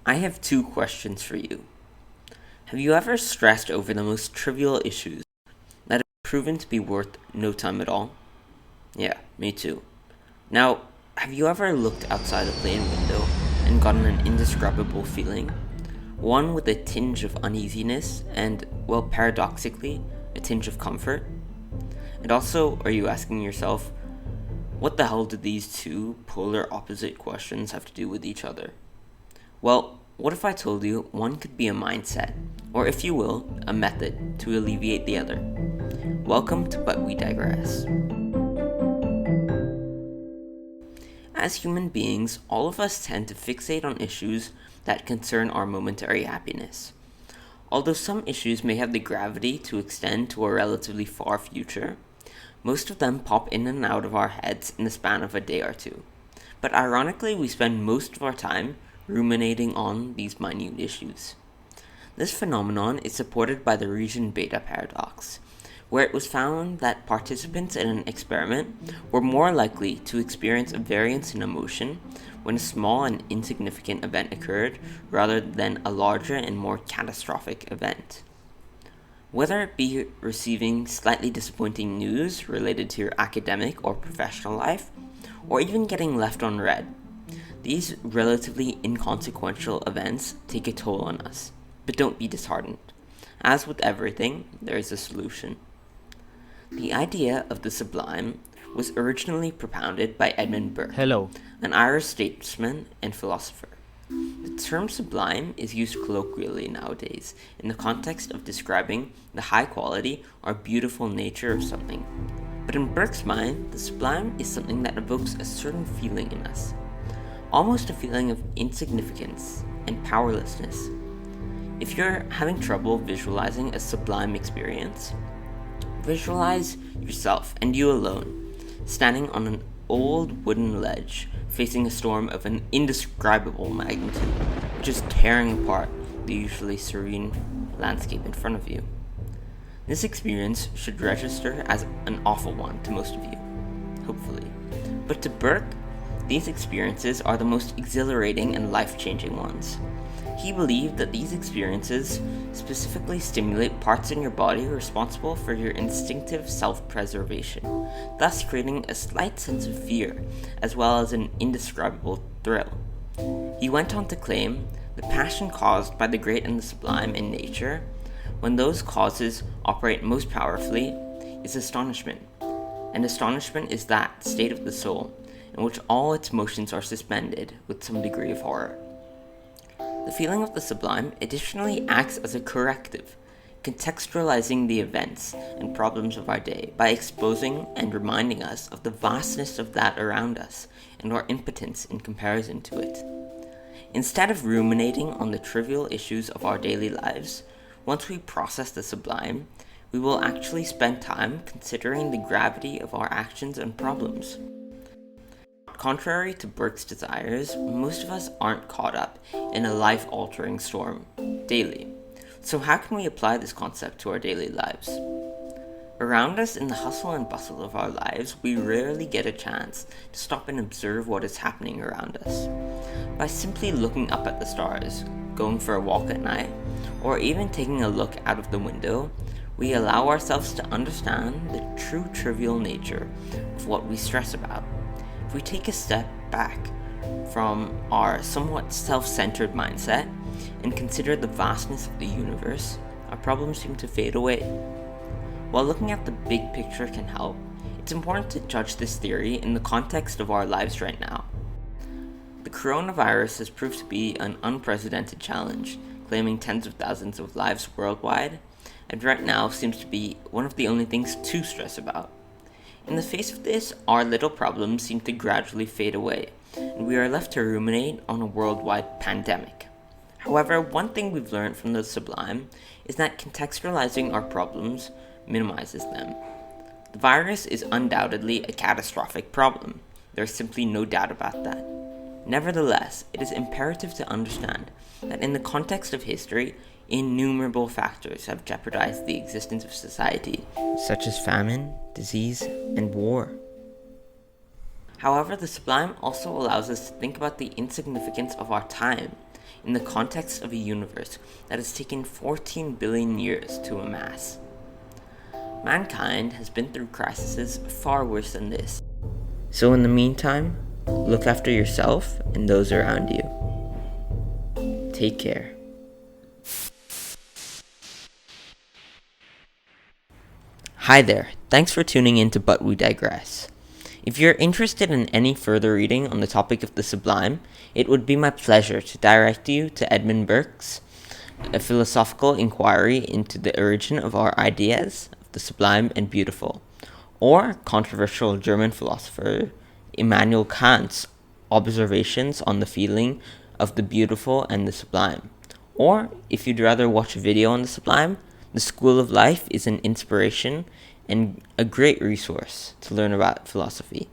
I have two questions for you. Have you ever stressed over the most trivial issues that have proven to be worth no time at all? Yeah, me too. Now, have you ever looked outside a plane window and gotten an indescribable feeling? One with a tinge of uneasiness and, well, paradoxically, a tinge of comfort? And also, are you asking yourself, what the hell do these two polar opposite questions have to do with each other? Well, what if I told you one could be a mindset, or if you will, a method to alleviate the other? Welcome to But We Digress. As human beings, all of us tend to fixate on issues that concern our momentary happiness. Although some issues may have the gravity to extend to a relatively far future, most of them pop in and out of our heads in the span of a day or two. But ironically, we spend most of our time ruminating on these minute issues. This phenomenon is supported by the region beta paradox, where it was found that participants in an experiment were more likely to experience a variance in emotion when a small and insignificant event occurred rather than a larger and more catastrophic event. Whether it be receiving slightly disappointing news related to your academic or professional life, or even getting left on red, these relatively inconsequential events take a toll on us. But don't be disheartened. As with everything, there is a solution. The idea of the sublime was originally propounded by Edmund Burke, an Irish statesman and philosopher. The term sublime is used colloquially nowadays in the context of describing the high quality or beautiful nature of something. But in Burke's mind, the sublime is something that evokes a certain feeling in us, almost a feeling of insignificance and powerlessness. If you're having trouble visualizing a sublime experience, visualize yourself and you alone, standing on an old wooden ledge facing a storm of an indescribable magnitude, which is tearing apart the usually serene landscape in front of you. This experience should register as an awful one to most of you, hopefully. But to Burke, these experiences are the most exhilarating and life-changing ones. He believed that these experiences specifically stimulate parts in your body responsible for your instinctive self-preservation, thus creating a slight sense of fear, as well as an indescribable thrill. He went on to claim the passion caused by the great and the sublime in nature, when those causes operate most powerfully, is astonishment. And astonishment is that state of the soul, in which all its motions are suspended with some degree of horror. The feeling of the sublime additionally acts as a corrective, contextualizing the events and problems of our day by exposing and reminding us of the vastness of that around us and our impotence in comparison to it. Instead of ruminating on the trivial issues of our daily lives, once we process the sublime, we will actually spend time considering the gravity of our actions and problems. Contrary to Burke's desires, most of us aren't caught up in a life-altering storm daily. So how can we apply this concept to our daily lives? Around us in the hustle and bustle of our lives, we rarely get a chance to stop and observe what is happening around us. By simply looking up at the stars, going for a walk at night, or even taking a look out of the window, we allow ourselves to understand the true trivial nature of what we stress about. If we take a step back from our somewhat self-centered mindset and consider the vastness of the universe, our problems seem to fade away. While looking at the big picture can help, it's important to judge this theory in the context of our lives right now. The coronavirus has proved to be an unprecedented challenge, claiming tens of thousands of lives worldwide, and right now seems to be one of the only things to stress about. In the face of this, our little problems seem to gradually fade away, and we are left to ruminate on a worldwide pandemic. However, one thing we've learned from the sublime is that contextualizing our problems minimizes them. The virus is undoubtedly a catastrophic problem. There's simply no doubt about that. Nevertheless, it is imperative to understand that in the context of history, innumerable factors have jeopardized the existence of society, such as famine, disease, and war. However, the sublime also allows us to think about the insignificance of our time in the context of a universe that has taken 14 billion years to amass. Mankind has been through crises far worse than this. So in the meantime, look after yourself and those around you. Take care. Hi there, thanks for tuning in to But We Digress. If you're interested in any further reading on the topic of the sublime, it would be my pleasure to direct you to Edmund Burke's A Philosophical Inquiry into the Origin of Our Ideas of the Sublime and Beautiful, or controversial German philosopher Immanuel Kant's Observations on the Feeling of the Beautiful and the Sublime. Or, if you'd rather watch a video on the sublime, The School of Life is an inspiration and a great resource to learn about philosophy.